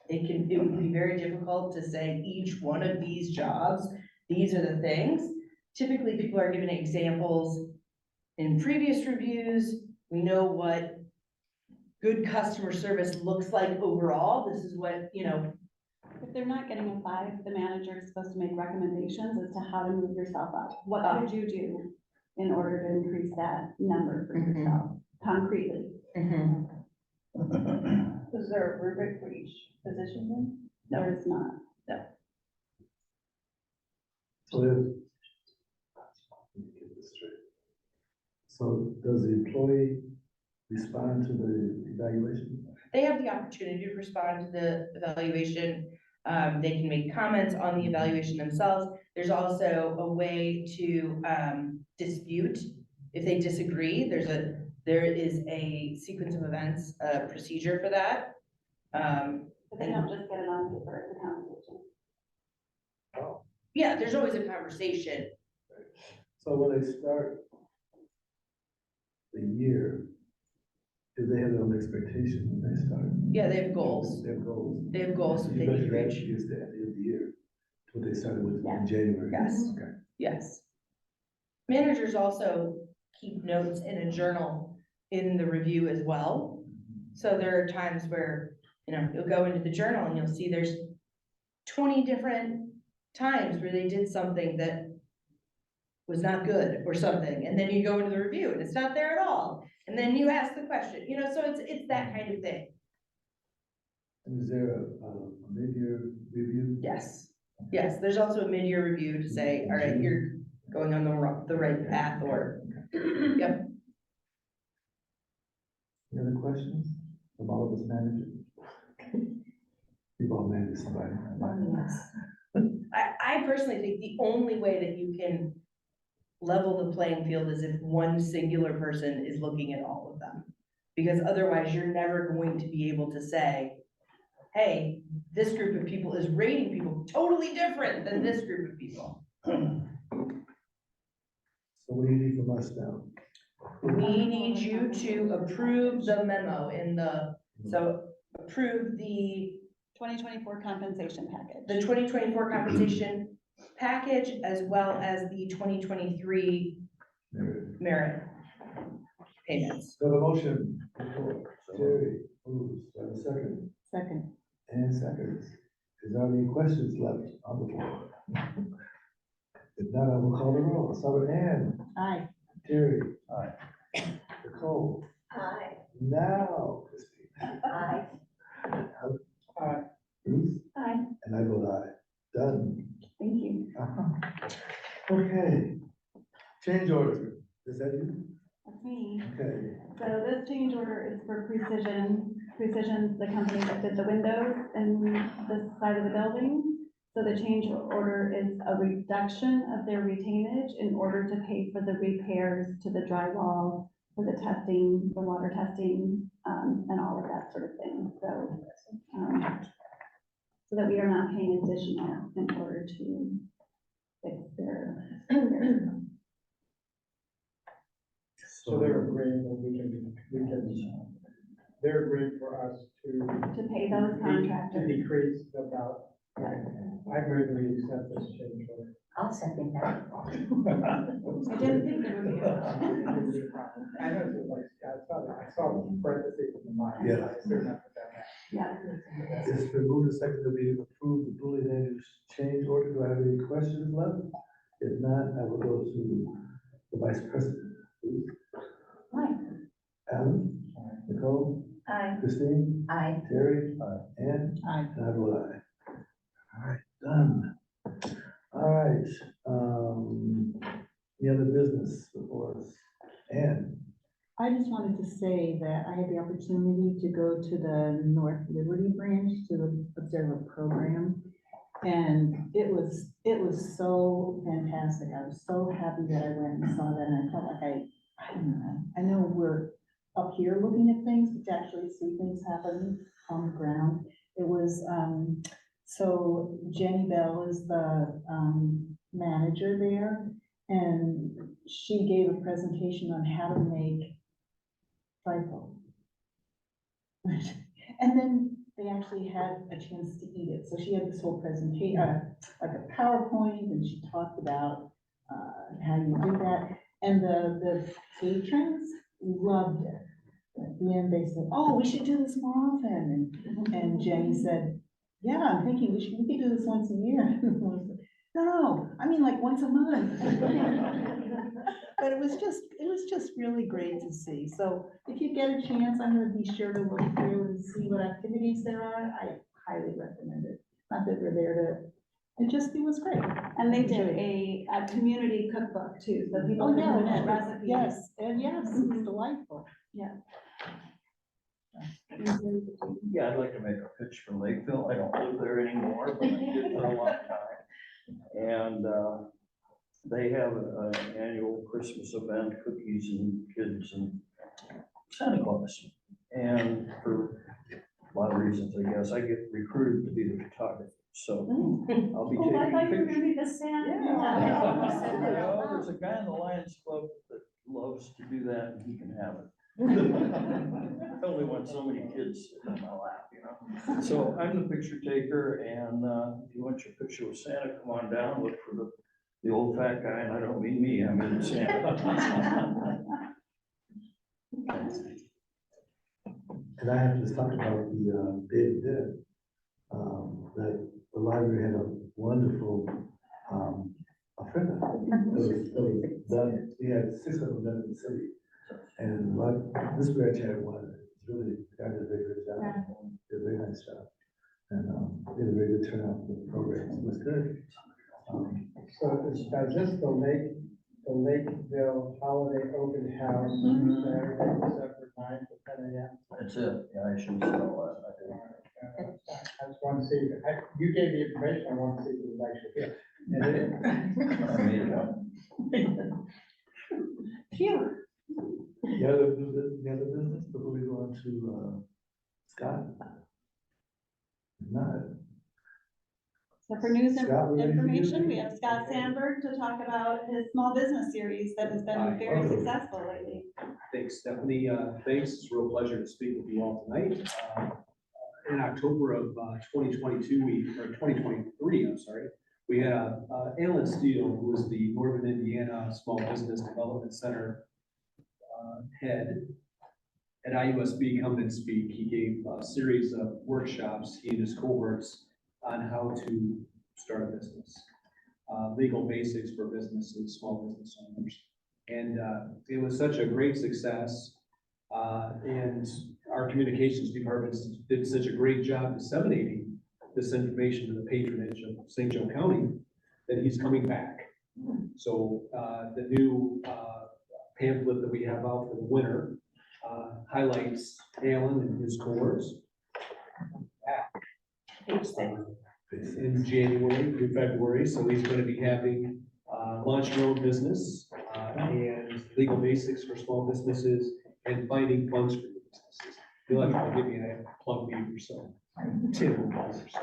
E: it would be very difficult to say each one of these jobs, these are the things. Typically, people are given examples in previous reviews. We know what good customer service looks like overall. This is what, you know.
B: If they're not getting a 5, the manager is supposed to make recommendations as to how to move yourself up. What could you do in order to increase that number for yourself concretely?
E: Is there a rubric for each position then? No.
B: There is not.
A: So if, let me get this straight. So does the employee respond to the evaluation?
E: They have the opportunity to respond to the evaluation. They can make comments on the evaluation themselves. There's also a way to dispute if they disagree. There is a sequence of events, procedure for that.
B: But they don't just get it on paper, it's a conversation.
A: Oh.
E: Yeah, there's always a conversation.
A: So when they start the year, do they have their own expectations when they start?
E: Yeah, they have goals.
A: They have goals.
E: They have goals that
A: You
E: they can
A: measure that
E: reach.
A: against the end of the year, what they started with
B: Yeah.
A: in January.
E: Yes.
A: Okay.
E: Yes. Managers also keep notes in a journal in the review as well. So there are times where, you know, you'll go into the journal and you'll see there's 20 different times where they did something that was not good or something. And then you go into the review and it's not there at all. And then you ask the question, you know, so it's that kind of thing.
A: And is there a mid-year review?
E: Yes. Yes, there's also a mid-year review to say, all right, you're going on the right path or, yep.
A: Any other questions from all of us managers? You've all managed somebody.
E: I personally think the only way that you can level the playing field as if one singular person is looking at all of them. Because otherwise, you're never going to be able to say, hey, this group of people is rating people totally different than this group of people.
A: So what do you need from us now?
E: We need you to approve the memo so approve the
B: 2024 compensation package.
E: 2024 compensation package as well as the 2023 merit payments.
A: So the motion, Terry moves, do I have a second,
J: Second.
A: and seconds. Is there any questions left on the floor? If not, I will call the roll. Start with Ann,
J: Aye.
A: Terry.
G: Aye.
A: Nicole.
D: Aye.
A: Now, Christine.
D: Aye.
A: Bruce,
H: Aye.
A: and I vote aye. Done.
B: Thank you.
A: Okay. Change order. Is that you?
B: That's me.
A: Okay.
B: So this change order is for Precision. Precision's the company that did the windows in this side of the building. So the change order is a reduction of their retainage in order to pay for the repairs to the drywall, for the testing, the water testing, and all of that sort of thing. So that we are not paying additional in order to fix their
I: So they're agreeing that they're agreeing for us to.
B: to pay those
I: To
B: contractors.
I: decrease about, I move we accept this change order.
D: I'll second that.
B: I didn't think there would be a.
I: I know, it was like, I saw the parentheses in the mind.
A: Yes.
I: I assume that's what that meant.
B: Yeah.
A: It's been moved and seconded that we approve the bully land use change order. Do I have any questions left? If not, I will go to the vice president. Please.
D: Aye.
A: Alan, Nicole,
D: Aye.
A: Christine,
D: Aye.
A: Terry, and
J: Aye.
A: I vote aye. All right, done. All right, any other business before us? Ann?
J: I just wanted to say that I had the opportunity to go to the North Liberty branch to observe a program. And it was so fantastic. I was so happy that I went and saw that, and I felt like I don't know, I know we're up here looking at things, but to actually see things happen on the ground. It was, so Jenny Bell is the, manager there, and she gave a presentation on how to make trifle. And then they actually had a chance to eat it. So she had this whole presentation, like a PowerPoint, and she talked about how you do that. And the patrons loved it. At the end, they said, "Oh, we should do this more often." And Jenny said, "Yeah, I'm thinking we could do this once a year." No, I mean like once a month. But it was just really great to see. So if you get a chance, I'm gonna be sure to look through and see what activities there are. I highly recommend it. Not that we're there to, it was great.
B: And they did a community cookbook too, so people
J: Oh,
B: can
J: yeah,
B: submit recipes.
J: yes, and yes, it's delightful.
G: Yeah, I'd like to make a pitch for Lakeville. I don't live there anymore, but I did for a long time. And they have an annual Christmas event, cookies and kids and Santa Claus. And for a lot of reasons, I guess, I get recruited to be the photographer. So I'll be
H: Oh, I thought you were
G: taking
H: gonna
G: pictures.
H: be the Santa.
G: Well, there's a guy in the Lions Club that loves to do that, and he can have it. I only want so many kids sitting in my lap, you know? So I'm the picture taker, and if you want your picture with Santa, come on down, look for the old fat guy, and I don't mean me, I mean Santa.
A: And I have to talk about the Day of the Dead. That the library had a wonderful, a friend of it. Done, we had 6 of them done in the city. And like, this branch had one, it's really, I did a very good job, did a very nice job. And, did a very good turnout for the program, it was good.
I: So is this the Lakeville Holiday Open House, Saturday, December 9th at 10 a.m.?
G: That's it, yeah, I should say all that, I think.
I: I just want to see, you gave the information, I want to see if it was actually here. And it is.
G: I made it up.
B: Phew.
A: The other business before we go on to, Scott? Not.
B: So for news and
A: Scott, we ready for you?
B: information, we have Scott Sandberg to talk about his small business series that has been very
A: welcome.
B: successful lately.
K: Thanks, Stephanie. Thanks. It's a real pleasure to speak with you all tonight. In October of 2022, or 2023, I'm sorry, we had Alan Steele, who was the Northern Indiana Small Business Development Center head at IUSB, come and speak. He gave a series of workshops, he and his cohorts, on how to start a business, legal basics for businesses, small business owners. And it was such a great success. And our communications department did such a great job disseminating this information to the patronage of St. Joe County that he's coming back. So the new pamphlet that we have out for the winter highlights Alan and his cohorts in January through February. So he's going to be having launch your own business and legal basics for small businesses and finding funds for your businesses. He'll actually give you a plug me or so. Tim or so.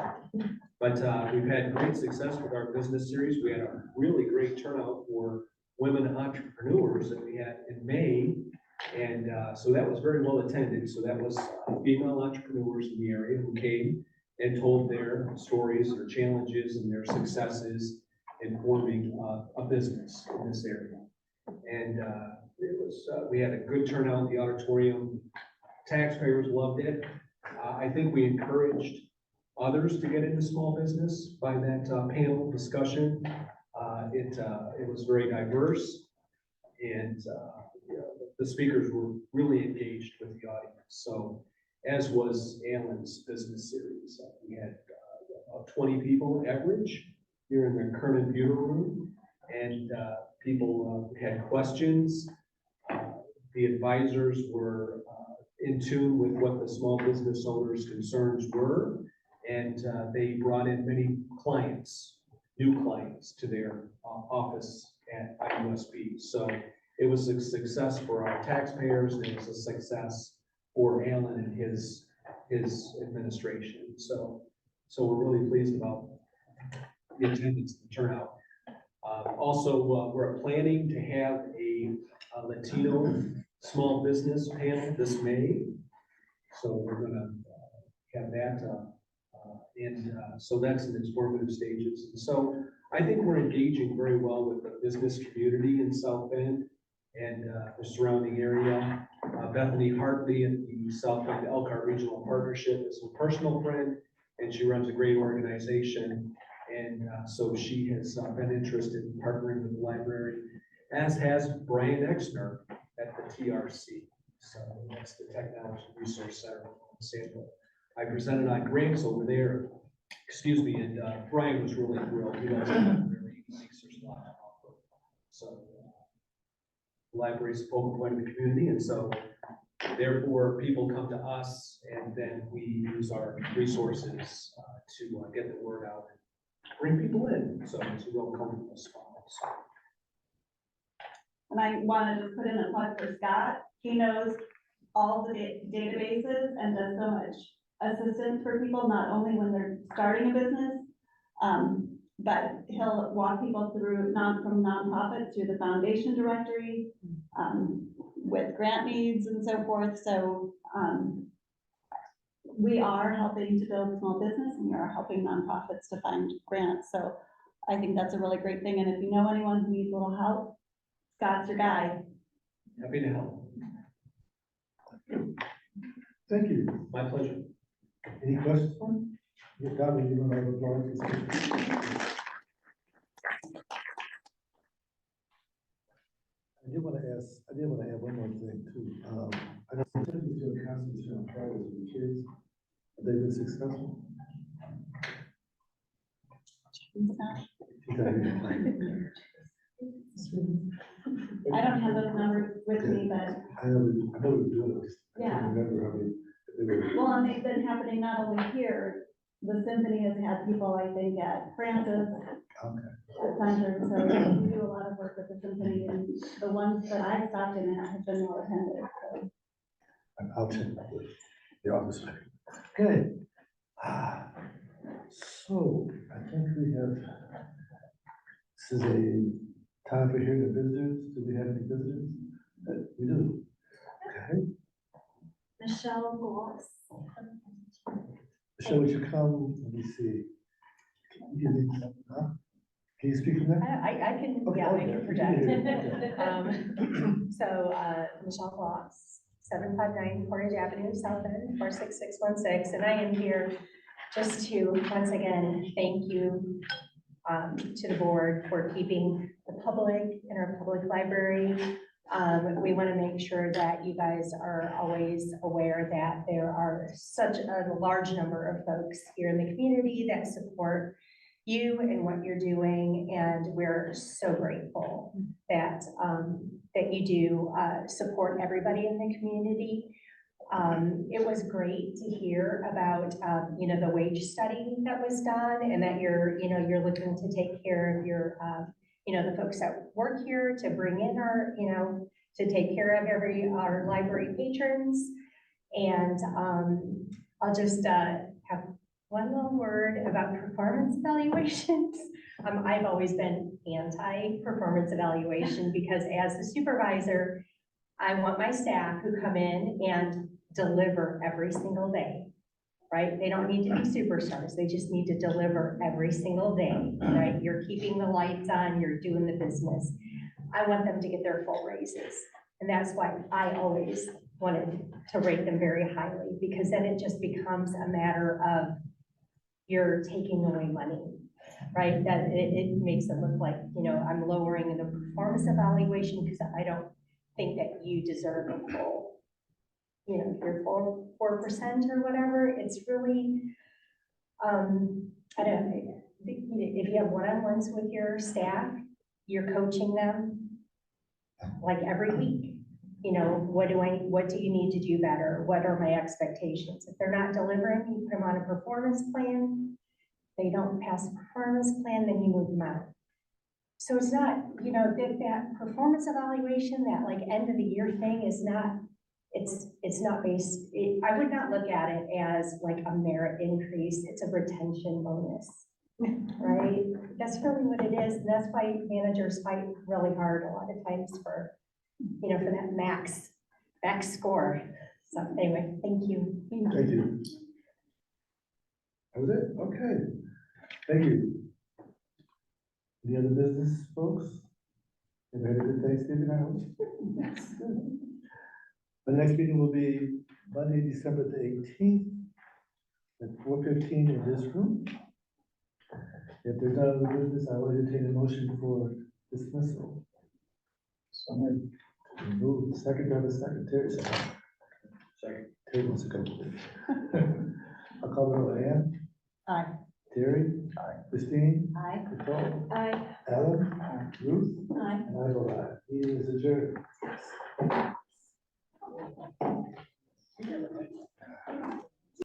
K: But we've had great success with our business series. We had a really great turnout for women entrepreneurs that we had in May. And so that was very well attended. So that was female entrepreneurs in the area who came and told their stories, their challenges, and their successes in forming a business in this area. And it was, we had a good turnout in the auditorium. Taxpayers loved it. I think we encouraged others to get into small business by that panel discussion. It was very diverse, and you know, the speakers were really engaged with the audience. So, as was Alan's business series, we had 20 people average here in the Kernan Bureau Room, and people had questions. The advisors were in tune with what the small business owners' concerns were, and they brought in many clients, new clients to their office at IUSB. So it was a success for our taxpayers, and it was a success for Alan and his administration. So we're really pleased about the attendance, the turnout. Also, we're planning to have a Latino small business panel this May. So we're gonna have that, so that's in its formative stages. So I think we're engaging very well with the business community in South Bend and the surrounding area. Bethany Hartley at the South Bend Elkhart Regional Partnership is a personal friend, and she runs a great organization. And so she has been interested in partnering with the library, as has Brian Exner at the TRC. So that's the Technology Resource Center in Sandville. I presented on grants over there, excuse me, and Brian was really thrilled. He knows the library, he thinks there's a lot to offer. So the library is a focal point of the community, and so therefore people come to us, and then we use our resources to get the word out and bring people in. So it's a real comfortable spot. So.
B: And I wanted to put in a plug for Scott. He knows all the databases and does so much assistance for people, not only when they're starting a business, but he'll walk people through from nonprofits to the foundation directory, with grant needs and so forth. So we are helping to build small business, and we are helping nonprofits to find grants. So I think that's a really great thing. And if you know anyone who needs a little help, Scott's your guy.
K: Happy to help.
A: Thank you.
K: My pleasure.
A: Any questions for him? If not, we'll give him another applause. I did want to add one more thing too. I know typically to a constitutional private with kids, have they been successful?
B: I don't have those numbers with me, but
A: I know we do it. I
B: Yeah.
A: can't remember how many. They were.
B: well, and they've been happening not only here, the symphony has had people, I think, at Francis,
A: Okay.
B: at Center, so we do a lot of work with the symphony in the ones that I stopped in at have been well attended, so.
A: And I'll check with the office. Okay. Ah, So I think we have, this is a time for hearing the visitors. Do we have any visitors? We do. Okay.
F: Michelle Gloss.
A: Michelle, would you come? Let me see. Huh? Can you speak from there?
L: I can,
A: Okay,
L: yeah, I
A: okay,
L: can
A: we
L: project.
A: hear you.
L: So, Michelle Gloss, 759 Portage Avenue, South End, 46616, and I am here just to, once again, thank you to the board for keeping the public in our public library. We want to make sure that you guys are always aware that there are such a large number of folks here in the community that support you and what you're doing, and we're so grateful that that you do support everybody in the community. It was great to hear about you know, the wage study that was done, and that you're you're looking to take care of your you know, the folks that work here, to bring in our, you know, to take care of our library patrons. And I'll just have one little word about performance evaluations. I've always been anti-performance evaluation because as the supervisor, I want my staff who come in and deliver every single day, right? They don't need to be superstars. They just need to deliver every single day, right? You're keeping the lights on, you're doing the business. I want them to get their full raises. And that's why I always wanted to rate them very highly, because then it just becomes a matter of you're taking away money, right? That it makes it look like, you know, I'm lowering the performance evaluation because I don't think that you deserve a full, you know, your 4% or whatever. It's really, I don't know, if you have one-on-ones with your staff, you're coaching them like every week. You know, what do you need to do better? What are my expectations? If they're not delivering, you put them on a performance plan. They don't pass the performance plan, then you move them out. So it's not, you know, that performance evaluation, that like end of the year thing is not, it's not based, I would not look at it as like a merit increase. It's a retention bonus, right? That's really what it is. And that's why managers fight really hard a lot of times for, you know, for that max score. So anyway, thank you.
A: Thank you. That was it? Okay. Thank you. Any other business, folks? You had a good Thanksgiving, I hope? Yes. The next meeting will be Monday, December the 18th at 4:15 in this room. If there's no other business, I will entertain a motion for dismissal. So move. Second, have a secretary. Second. Terry wants to go. I'll call the roll. Ann?
J: Aye.
A: Terry? Aye. Christine?
D: Aye.
A: Nicole?
F: Aye.
A: Alan? Ruth?
H: Aye.
A: And I vote aye. Meeting is adjourned.